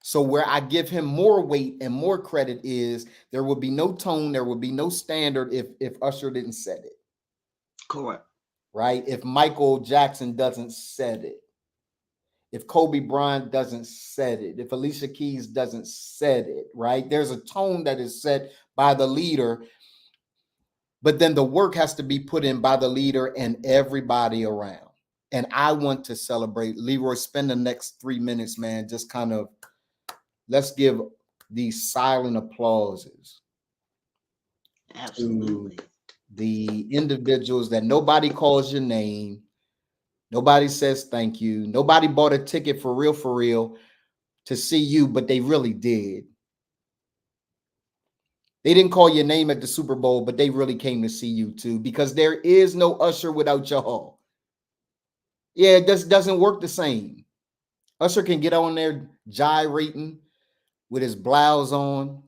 So where I give him more weight and more credit is there will be no tone, there will be no standard if Usher didn't set it, Correct. right? If Michael Jackson doesn't set it, if Kobe Bryant doesn't set it, if Alicia Keys doesn't set it, right? There's a tone that is set by the leader, but then the work has to be put in by the leader and everybody around. And I want to celebrate. Leroy, spend the next 3 minutes, man. Just kind of let's give these silent applauses to Absolutely. the individuals that nobody calls your name. Nobody says thank you. Nobody bought a ticket for real, to see you, but they really did. They didn't call your name at the Super Bowl, but they really came to see you too, because there is no Usher without y'all. Yeah, it just doesn't work the same. Usher can get on there gyrating with his blouse on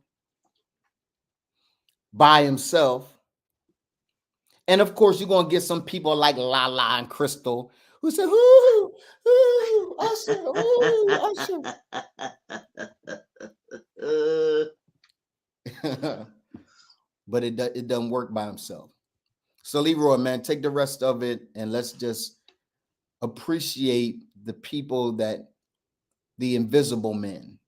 by himself. And of course, you're gonna get some people like Lala and Crystal who say, "Ooh, ooh, Usher, ooh, Usher." But it doesn't work by himself. So Leroy, man, take the rest of it and let's just appreciate the people that the invisible men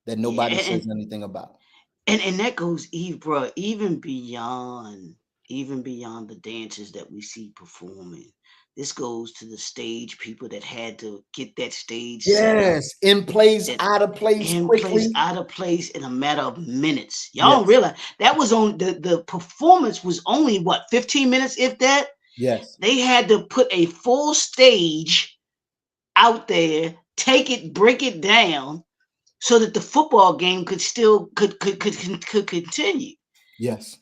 that Yeah, nobody says anything about. and that goes even, bro, even beyond the dancers that we see performing. This goes to the stage people that had to get that stage set up, Yes, in place, that out of place, in place, quickly. out of place in a matter of minutes. Y'all don't Yes, realize that was on the performance was only what 15 minutes, if that. yes, They had to put a full stage out there, take it, break it down, so that the football game could still could continue. yes,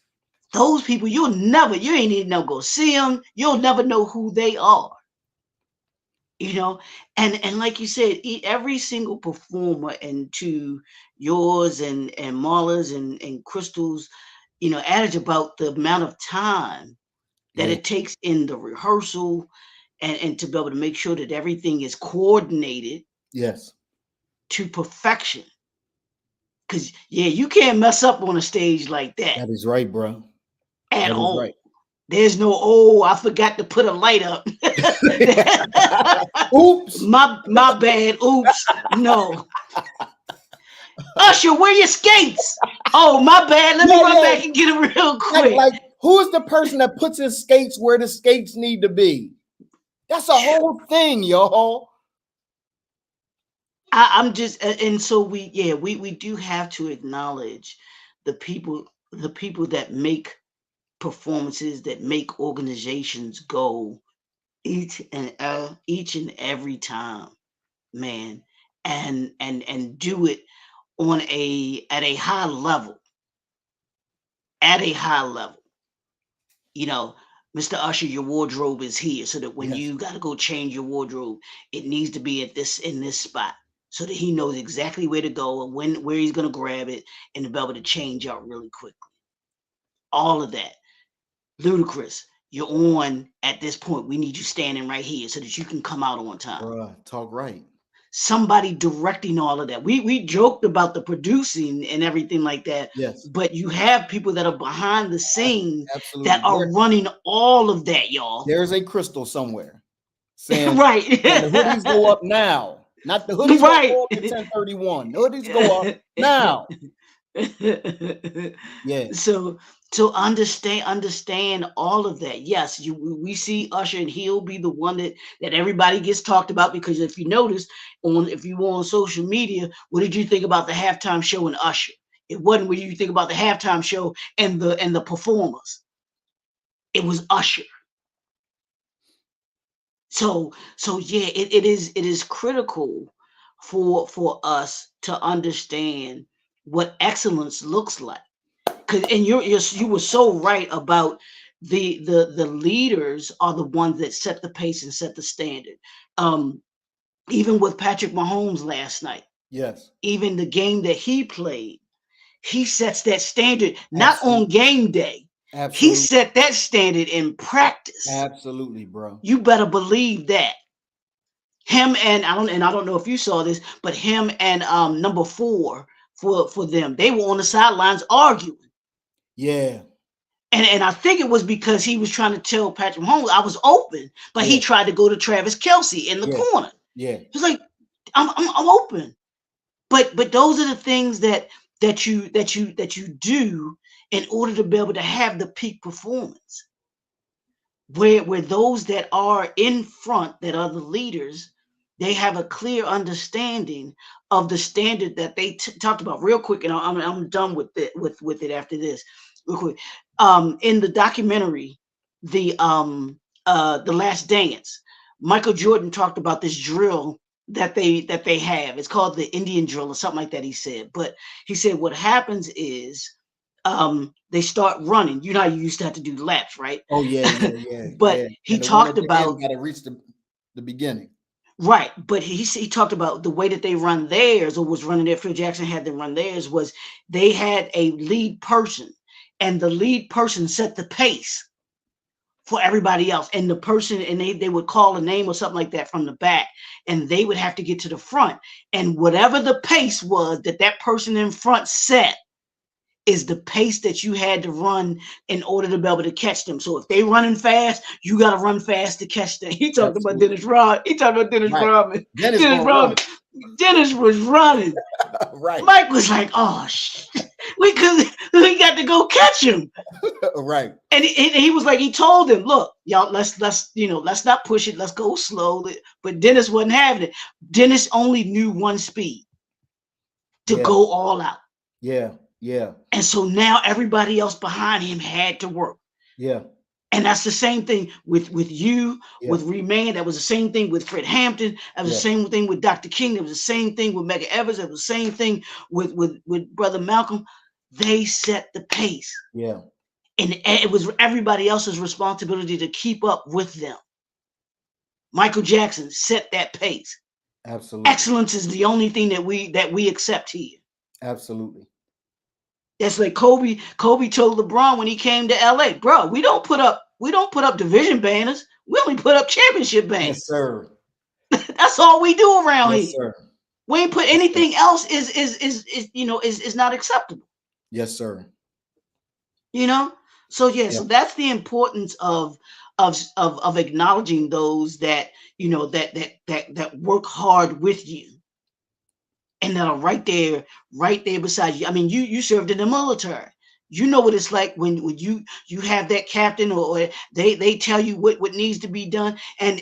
Those people, you ain't even know go see them. You'll never know who they are. You know, and like you said, every single performer, and to yours and Marla's and Crystal's, adage about the amount of time that yeah, it takes in the rehearsal, and to be able to make sure that everything is coordinated yes. to perfection. Because yeah, you can't mess up on a stage like that That is right, bro. at That is right. all. There's no, oh, I forgot to put a light up. Oops. My bad. Oops. No. Usher, where your skates? Oh, my bad. Let me run back and get them real quick. Like, who's the person that puts his skates where the skates need to be? That's a whole thing, y'all. I'm just, and so we do have to acknowledge the people that make performances, that make organizations go each and every time, man, and do it on at a high level, you know. Mr. Usher, your wardrobe is here, so that when Yes. you got to go change your wardrobe, it needs to be in this spot, so that he knows exactly where to go and where he's going to grab it and to be able to change out really quickly. All of that. Ludacris, you're on at this point. We need you standing right here so that you can come out on time. Bruh, talk right. Somebody directing all of that. We joked about the producing and everything like that. Yes. But you have people that are behind the scene Absolutely. that are running all of that, y'all. There's a crystal somewhere saying, right. the hoodies go up now. Not the hoodies Right. go up at 1031. The hoodies go up now. Yeah. So understand all of that. Yes, we see Usher, and he'll be the one that everybody gets talked about, because if you notice, if you were on social media, what did you think about the halftime show and Usher? It wasn't what you think about the halftime show and the performers. It was Usher. So yeah, it is critical for us to understand what excellence looks like. And you were so right about the leaders are the ones that set the pace and set the standard. Even with Patrick Mahomes last night, yes, even the game that he played, he sets that standard. Not on game day. Absolutely. He set that standard in practice. Absolutely, bro. You better believe that. Him and I don't know if you saw this, but him and number 4 for them, they were on the sidelines arguing. Yeah. And I think it was because he was trying to tell Patrick Mahomes I was open, but he tried to go to Travis Kelce in the corner. Yeah. He's like, I'm open. But those are the things that you do in order to be able to have the peak performance. Where those that are in front, that are the leaders, they have a clear understanding of the standard that they talked about. Real quick, and I'm done with it after this. Real quick, in the documentary, the Last Dance, Michael Jordan talked about this drill that they have. It's called the Indian drill or something like that, he said. But he said what happens is they start running. You know how you used to have to do laps, right? Oh yeah. But he talked about got to reach the beginning. Right, but he talked about the way that they run theirs, or was running there. Phil Jackson had them run theirs. Was they had a lead person, and the lead person set the pace for everybody else, and the person, and they would call a name or something like that from the back, and they would have to get to the front, and whatever the pace was that person in front set is the pace that you had to run in order to be able to catch them. So if they running fast, you got to run fast to catch them. He talked about Dennis Rodman. He talked about Dennis Rodman. Dennis Rodman. Dennis was running. Right. Mike was like, "Oh shit, we got to go catch him." Right. And he was like, he told him, "Look, y'all, let's not push it. Let's go slowly." But Dennis wasn't having it. Dennis only knew one speed, to go all out. Yeah. Yeah. And so now everybody else behind him had to work. Yeah. And that's the same thing with you, with Remain. That was the same thing with Fred Hampton. That was the same thing with Dr. King. That was the same thing with Medgar Evers. That was the same thing with Brother Malcolm. They set the pace. Yeah. And it was everybody else's responsibility to keep up with them. Michael Jackson set that pace. Absolutely. Excellence is the only thing that we accept here. Absolutely. That's like Kobe told LeBron when he came to LA, bro, we don't put up division banners. We only put up championship banners. Yes, sir. That's all we do around here. Sir. We ain't put anything else is not acceptable. Yes, sir. You know? So yeah, Yeah, so that's the importance of acknowledging those that that work hard with you and that are right there beside you. I mean, you served in the military. You know what it's like when you have that captain, or they tell you what needs to be done, and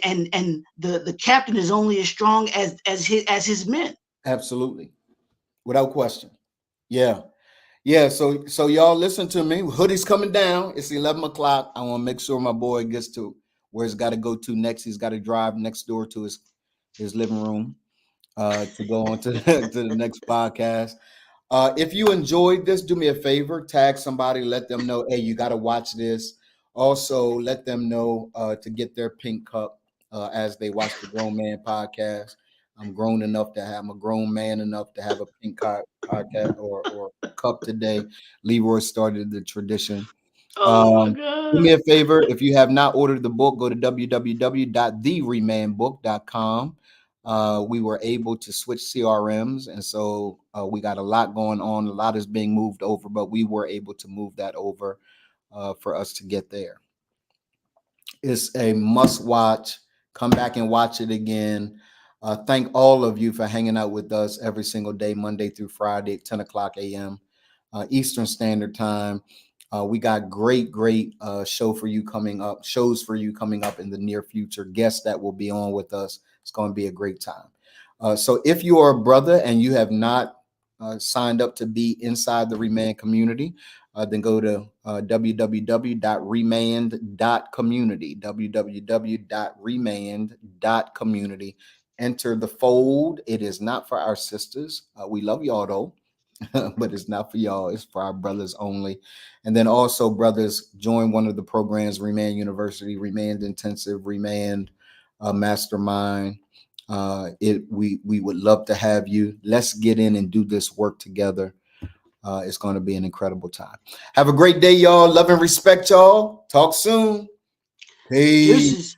the captain is only as strong as his men. absolutely, without question. Yeah. Yeah, so y'all listen to me. Hoodie's coming down. It's 11 o'clock. I want to make sure my boy gets to where he's got to go to next. He's got to drive next door to his living room to go on to, to the next podcast. If you enjoyed this, do me a favor, tag somebody, let them know, hey, you got to watch this. Also, let them know to get their pink cup as they watch the Grown Man podcast. I'm a grown man enough to have a pink podcast or cup today. Leroy started the tradition. Oh my Um, do me God. a favor, if you have not ordered the book, go to www.theremandbook.com. We were able to switch CRMs, and so we got a lot going on. A lot is being moved over, but we were able to move that over for us to get there. It's a must watch. Come back and watch it again. Thank all of you for hanging out with us every single day, Monday through Friday, 10 o'clock a.m. Eastern Standard Time. We got great shows for you coming up in the near future. Guests that will be on with us. It's going to be a great time. So if you are a brother and you have not signed up to be inside the Remand community, then go to www.remand.community, www.remand.community. Enter the fold. It is not for our sisters. We love y'all though, but it's not for y'all. It's for our brothers only. And then also, brothers, join one of the programs: Remand University, Remand Intensive, Remand Mastermind. We would love to have you. Let's get in and do this work together. It's going to be an incredible time. Have a great day, y'all. Love and respect, y'all. Talk soon. Peace. Deuces.